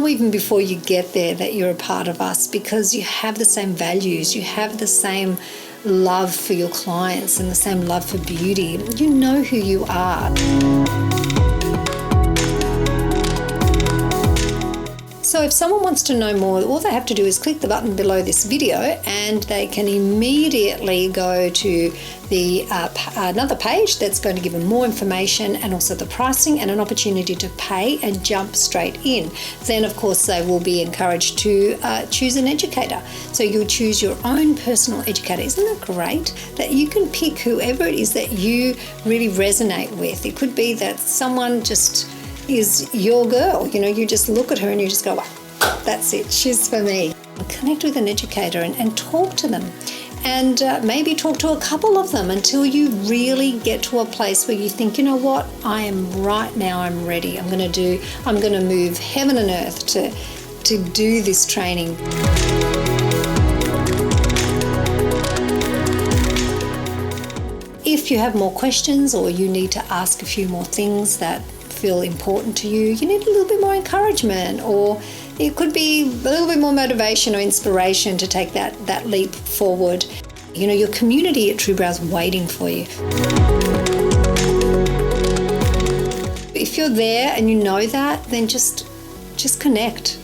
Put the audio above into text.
know even before you get there that you're a part of us, because you have the same values, you have the same love for your clients and the same love for beauty. You know who you are. So if someone wants to know more, all they have to do is click the button below this video and they can immediately go to the another page that's going to give them more information and also the pricing and an opportunity to pay and jump straight in. Then of course they will be encouraged to choose an educator. So you'll choose your own personal educator. Isn't that great? That you can pick whoever it is that you really resonate with. It could be that someone just is your girl. You know, you just look at her and you just go, wow, that's it, she's for me. Connect with an educator and talk to them, and maybe talk to a couple of them until you really get to a place where you think, you know what, I am right now, I'm ready. I'm going to move heaven and earth to do this training. If you have more questions or you need to ask a few more things that feel important to you, you need a little bit more encouragement, or it could be a little bit more motivation or inspiration to take that leap forward. You know, your community at TrueBrow is waiting for you. If you're there and you know that, then just connect.